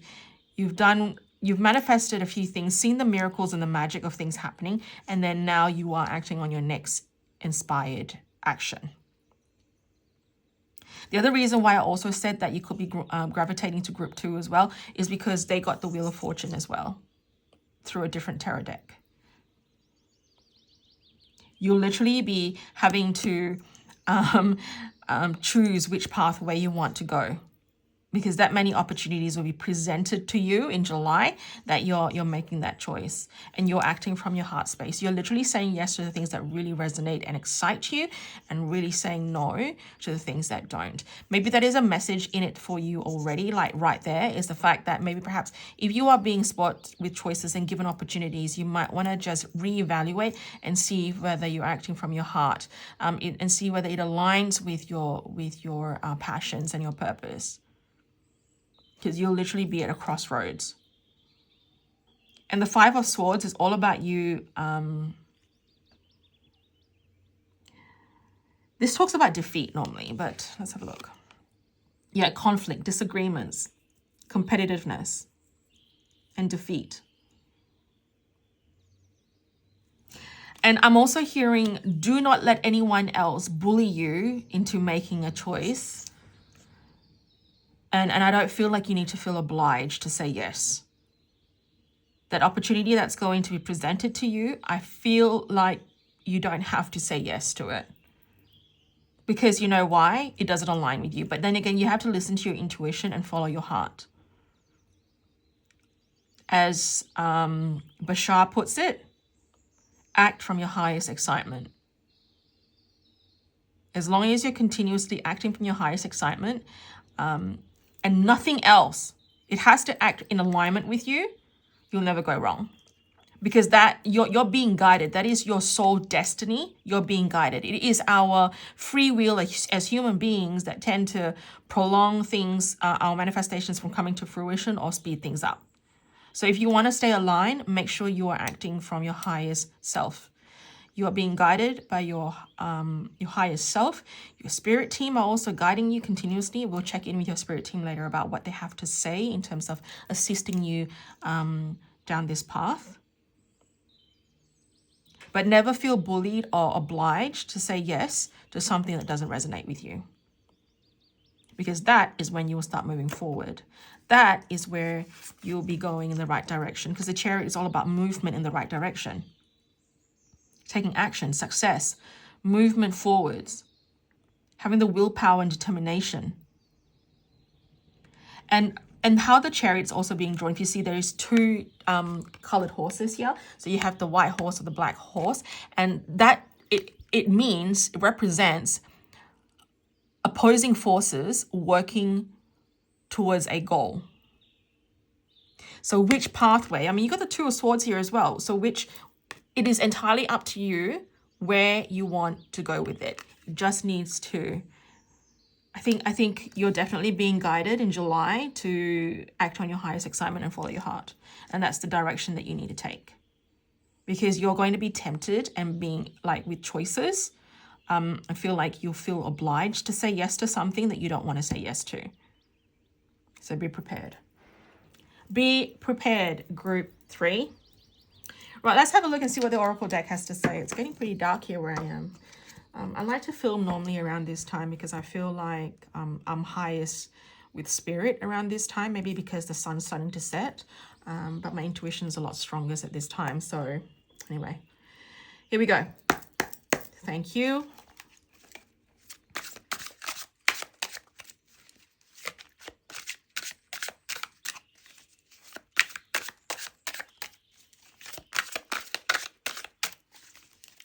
manifested a few things, seen the miracles and the magic of things happening, and then now you are acting on your next inspired action. The other reason why I also said that you could be gravitating to group 2 as well is because they got the Wheel of Fortune as well through a different tarot deck. You'll literally be having to choose which pathway you want to go. because that many opportunities will be presented to you in July that you're making that choice and you're acting from your heart space. You're literally saying yes to the things that really resonate and excite you and really saying no to the things that don't. Maybe that is a message in it for you already, like right there is the fact that maybe perhaps if you are being spot with choices and given opportunities, you might want to just reevaluate and see whether you're acting from your heart, and see whether it aligns with your passions and your purpose. Because you'll literally be at a crossroads. And the Five of Swords is all about you. This talks about defeat normally, but let's have a look. Yeah, conflict, disagreements, competitiveness, and defeat. And I'm also hearing, do not let anyone else bully you into making a choice. And I don't feel like you need to feel obliged to say yes. That opportunity that's going to be presented to you, I feel like you don't have to say yes to it. Because you know why? It doesn't align with you. But then again, you have to listen to your intuition and follow your heart. As Bashar puts it, act from your highest excitement. As long as you're continuously acting from your highest excitement, and nothing else, it has to act in alignment with you, you'll never go wrong. Because that you're being guided. That is your soul destiny. You're being guided. It is our free will as human beings that tend to prolong things, our manifestations from coming to fruition or speed things up. So if you want to stay aligned, make sure you are acting from your highest self. You are being guided by your highest self. Your spirit team are also guiding you continuously. We'll check in with your spirit team later about what they have to say in terms of assisting you down this path. But never feel bullied or obliged to say yes to something that doesn't resonate with you. Because that is when you will start moving forward. That is where you'll be going in the right direction. Because the Chariot is all about movement in the right direction. Taking action, success, movement forwards, having the willpower and determination. And how the Chariot's also being drawn, if you see there's two colored horses here. So you have the white horse or the black horse, and that it represents opposing forces working towards a goal. So which pathway? I mean, you got the Two of Swords here as well. So it is entirely up to you where you want to go with it. It just needs to, I think you're definitely being guided in July to act on your highest excitement and follow your heart. And that's the direction that you need to take. Because you're going to be tempted and being like with choices. I feel like you'll feel obliged to say yes to something that you don't want to say yes to. So be prepared. Be prepared, group 3. Right, let's have a look and see what the Oracle deck has to say. It's getting pretty dark here where I am. I like to film normally around this time because I feel like I'm highest with spirit around this time, maybe because the sun's starting to set, but my intuition is a lot stronger at this time. So anyway, here we go. Thank you.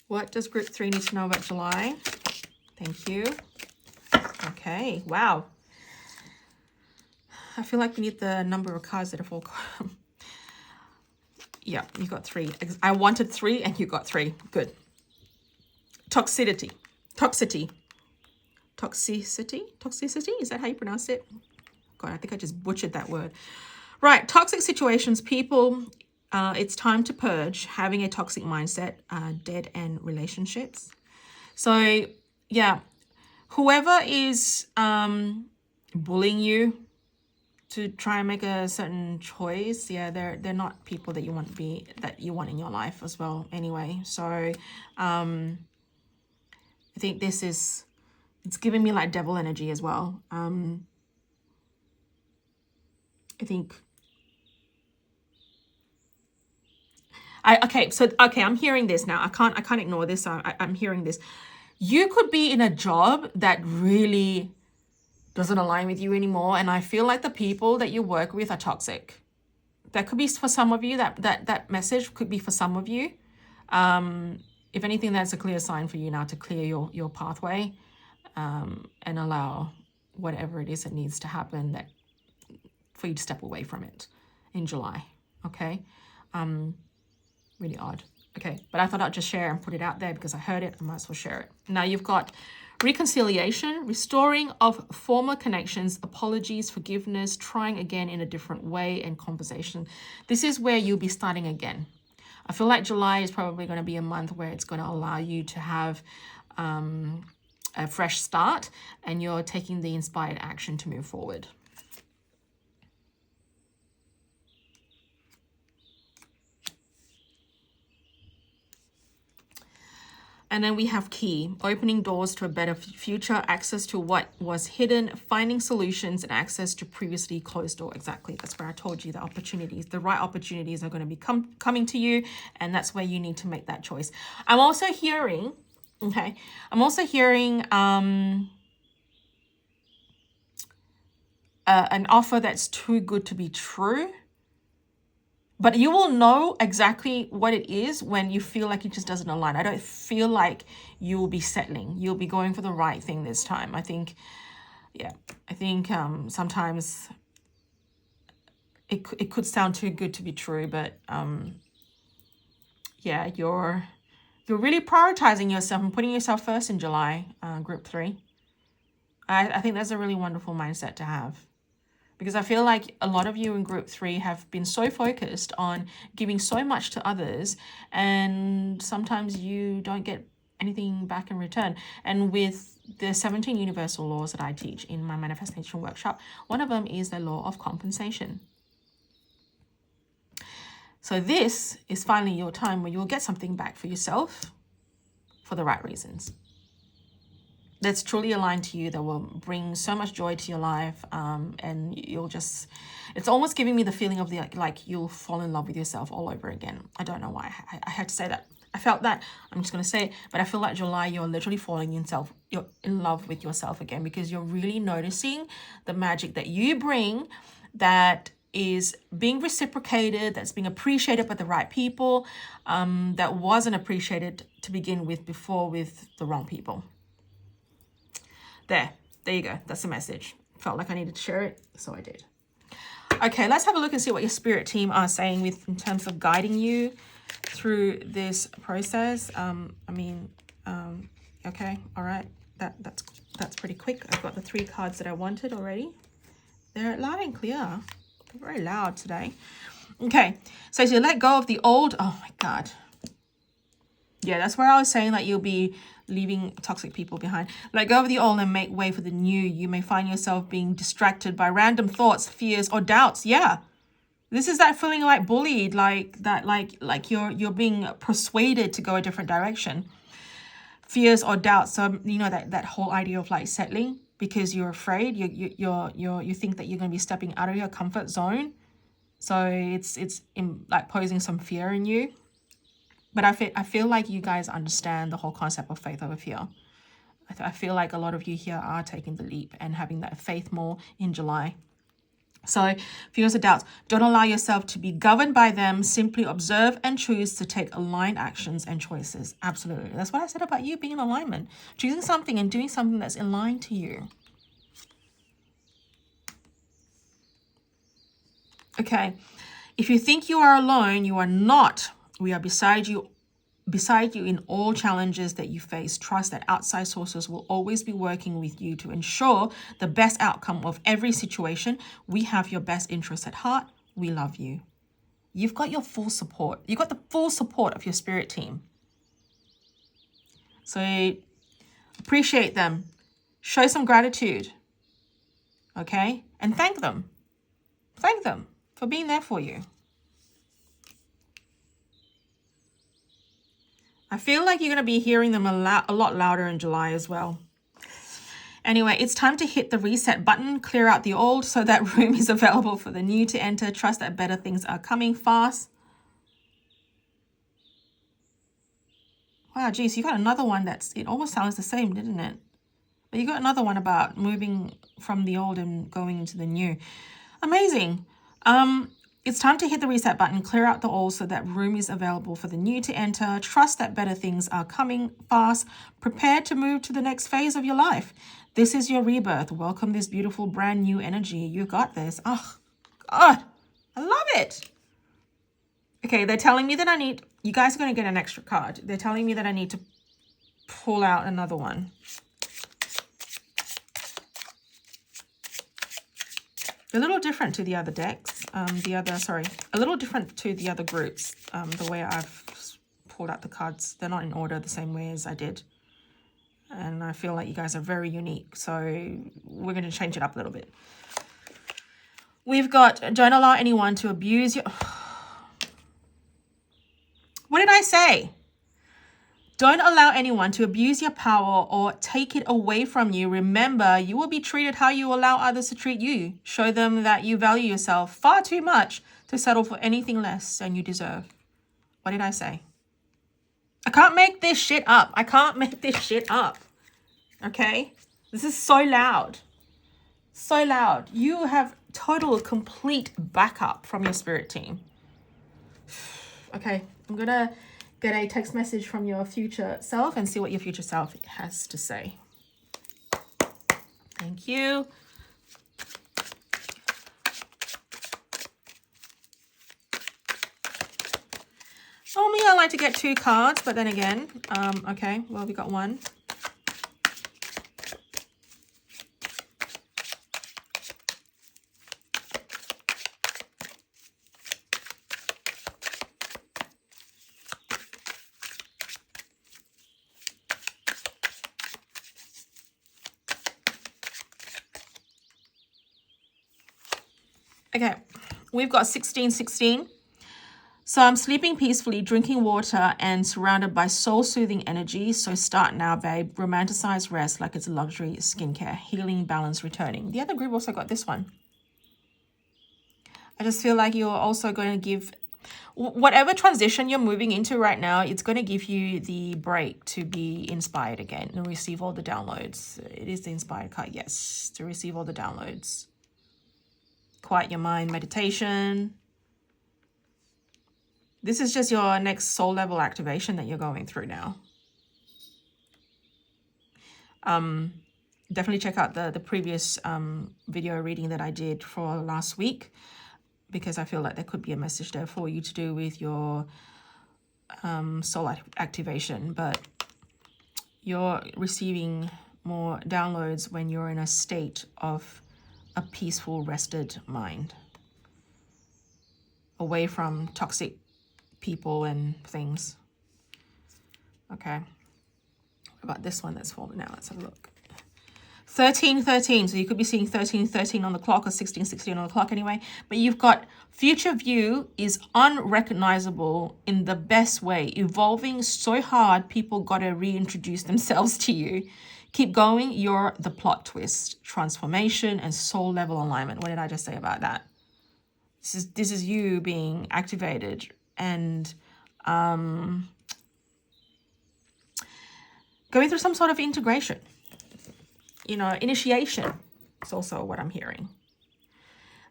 What does group 3 need to know about July? Thank you. Okay, wow. I feel like we need the number of cards that have all come. Yeah, you got 3. I wanted 3 and you got 3. Good. Toxicity. Is that how you pronounce it? God, I think I just butchered that word. Right, toxic situations, people. It's time to purge having a toxic mindset, dead end relationships. So, yeah, whoever is bullying you to try and make a certain choice, yeah, they're not people that you want in your life as well. Anyway, so I think it's giving me like devil energy as well. I think. I'm hearing this now. I can't ignore this. I'm hearing this. You could be in a job that really doesn't align with you anymore. And I feel like the people that you work with are toxic. That could be for some of you, that message could be for some of you. If anything, that's a clear sign for you now to clear your pathway and allow whatever it is that needs to happen that for you to step away from it in July. Okay. Really odd. Okay, but I thought I'd just share and put it out there because I heard it. I might as well share it. Now you've got reconciliation, restoring of former connections, apologies, forgiveness, trying again in a different way, and conversation. This is where you'll be starting again. I feel like July is probably going to be a month where it's going to allow you to have a fresh start, and you're taking the inspired action to move forward. And then we have key, opening doors to a better future, access to what was hidden, finding solutions, and access to previously closed door. Exactly. That's where I told you the opportunities, the right opportunities are going to be coming to you. And that's where you need to make that choice. I'm also hearing, okay, an offer that's too good to be true. But you will know exactly what it is when you feel like it just doesn't align. I don't feel like you will be settling. You'll be going for the right thing this time. I think, yeah, sometimes it could sound too good to be true, but yeah, you're really prioritizing yourself and putting yourself first in July, group 3. I think that's a really wonderful mindset to have. Because I feel like a lot of you in group 3 have been so focused on giving so much to others, and sometimes you don't get anything back in return. And with the 17 universal laws that I teach in my manifestation workshop, one of them is the law of compensation. So this is finally your time where you'll get something back for yourself for the right reasons. That's truly aligned to you, that will bring so much joy to your life, and you'll just, it's almost giving me the feeling of like you'll fall in love with yourself all over again. I don't know why I had to say that. I felt that. I'm just going to say it, but I feel like July, you're literally you're in love with yourself again, because you're really noticing the magic that you bring, that is being reciprocated, that's being appreciated by the right people, that wasn't appreciated to begin with before with the wrong people. There you go. That's the message. Felt like I needed to share it, so I did. Okay, let's have a look and see what your spirit team are saying in terms of guiding you through this process. Okay, all right. That's pretty quick. I've got the 3 cards that I wanted already. They're loud and clear. They're very loud today. Okay, so to let go of the old. Oh my God. Yeah, that's where I was saying that you'll be leaving toxic people behind. Let go of the old and make way for the new. You may find yourself being distracted by random thoughts, fears, or doubts. Yeah, this is that feeling like bullied, like that, like you're being persuaded to go a different direction. Fears or doubts. So you know that whole idea of like settling because you're afraid. You think that you're going to be stepping out of your comfort zone. So it's like posing some fear in you. But I feel like you guys understand the whole concept of faith over fear. I feel like a lot of you here are taking the leap and having that faith more in July. So fears or doubts, don't allow yourself to be governed by them. Simply observe and choose to take aligned actions and choices. Absolutely. That's what I said about you being in alignment. Choosing something and doing something that's in line to you. Okay. If you think you are alone, you are not. We are beside you in all challenges that you face. Trust that outside sources will always be working with you to ensure the best outcome of every situation. We have your best interests at heart. We love you. You've got your full support. You've got the full support of your spirit team. So appreciate them. Show some gratitude. Okay? And thank them. Thank them for being there for you. I feel like you're going to be hearing them a lot louder in July as well. Anyway, it's time to hit the reset button, clear out the old so that room is available for the new to enter. Trust that better things are coming fast. Wow, geez, you got another one it almost sounds the same, didn't it? But you got another one about moving from the old and going into the new. Amazing. It's time to hit the reset button, clear out the old so that room is available for the new to enter. Trust that better things are coming fast. Prepare to move to the next phase of your life. This is your rebirth. Welcome this beautiful brand new energy. You got this. Oh, God, I love it. Okay, they're telling me that I need, you guys are going to get an extra card. They're telling me that I need to pull out another one. A little different to the other decks, a little different to the other groups, the way I've pulled out the cards. They're not in order the same way as I did. And I feel like you guys are very unique. So we're going to change it up a little bit. We've got, don't allow anyone to abuse your... What did I say? Don't allow anyone to abuse your power or take it away from you. Remember, you will be treated how you allow others to treat you. Show them that you value yourself far too much to settle for anything less than you deserve. What did I say? I can't make this shit up. I can't make this shit up. Okay? This is so loud. So loud. You have total, complete backup from your spirit team. Okay, I'm going to get a text message from your future self and see what your future self has to say. Thank you. Normally I like to get 2 cards, but then again, okay, well, we got 1. Okay, we've got 1616. So I'm sleeping peacefully, drinking water, and surrounded by soul-soothing energy. So start now, babe. Romanticize rest like it's a luxury skincare. Healing, balance, returning. The other group also got this one. I just feel like you're also going to give... Whatever transition you're moving into right now, it's going to give you the break to be inspired again and receive all the downloads. It is the inspired card, yes, to receive all the downloads. Quiet your mind, meditation. This is just your next soul level activation that you're going through now. Definitely check out the previous video reading that I did for last week, because I feel like there could be a message there for you to do with your soul activation. But you're receiving more downloads when you're in a state of a peaceful, rested mind, away from toxic people and things. Okay, what about this one that's fallen now? Let's have a look. 1313, so you could be seeing 1313 on the clock, or 1616 on the clock anyway. But you've got future view is unrecognizable in the best way, evolving so hard people gotta reintroduce themselves to you. Keep going, you're the plot twist, transformation, and soul level alignment. What did I just say about that? This is you being activated and going through some sort of integration. You know, initiation is also what I'm hearing.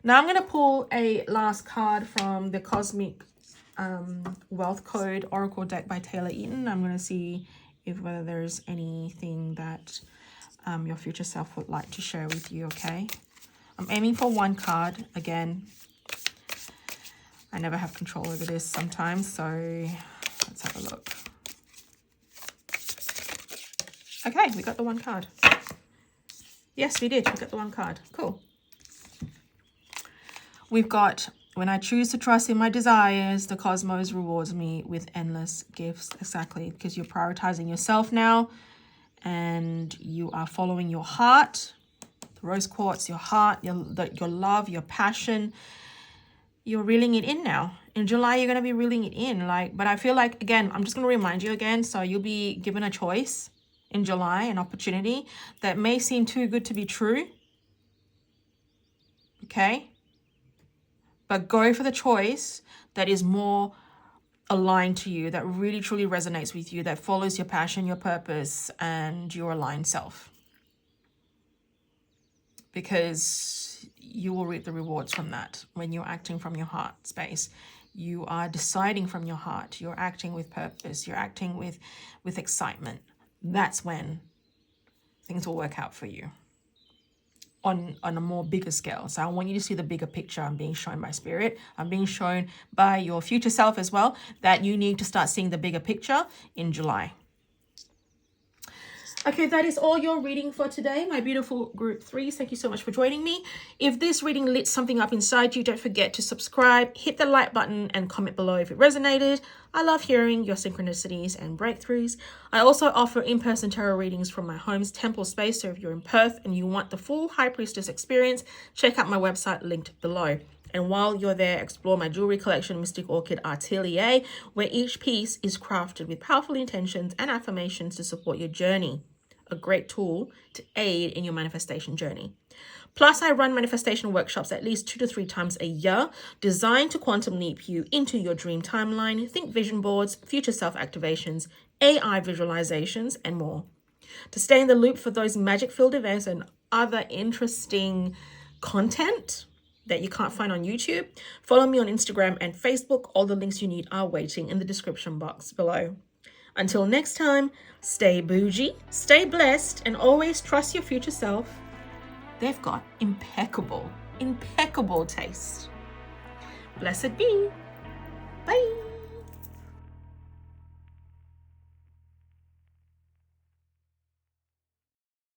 Now I'm going to pull a last card from the Cosmic Wealth Code Oracle deck by Taylor Eaton. I'm going to see if whether there's anything that your future self would like to share with you, okay? I'm aiming for 1 card. Again, I never have control over this sometimes, so let's have a look. Okay, we got the 1 card. Yes, we did. We got the 1 card. Cool. We've got, when I choose to trust in my desires, the cosmos rewards me with endless gifts. Exactly, because you're prioritizing yourself now and you are following your heart. The rose quartz, your heart, your love, your passion. You're reeling it in now. In July, you're going to be reeling it in. But I feel like, again, I'm just going to remind you again. So you'll be given a choice in July, an opportunity that may seem too good to be true. Okay? But go for the choice that is more aligned to you, that really truly resonates with you, that follows your passion, your purpose, and your aligned self. because you will reap the rewards from that when you're acting from your heart space. You are deciding from your heart. You're acting with purpose. You're acting with excitement. That's when things will work out for you on a more bigger scale. So I want you to see the bigger picture. I'm being shown by spirit. I'm being shown by your future self as well, that you need to start seeing the bigger picture in July. Okay, that is all your reading for today, my beautiful group 3s. Thank you so much for joining me. If this reading lit something up inside you, don't forget to subscribe, hit the like button, and comment below if it resonated. I love hearing your synchronicities and breakthroughs. I also offer in-person tarot readings from my home's temple space, so if you're in Perth and you want the full High Priestess experience, check out my website linked below. And while you're there, explore my jewelry collection, Mystic Orchid Atelier, where each piece is crafted with powerful intentions and affirmations to support your journey. A great tool to aid in your manifestation journey. Plus, I run manifestation workshops at least 2 to 3 times a year, designed to quantum leap you into your dream timeline, think vision boards, future self activations, AI visualizations, and more. To stay in the loop for those magic-filled events and other interesting content that you can't find on YouTube, follow me on Instagram and Facebook. All the links you need are waiting in the description box below. Until next time, stay bougie, stay blessed, and always trust your future self. They've got impeccable taste. Blessed be. Bye.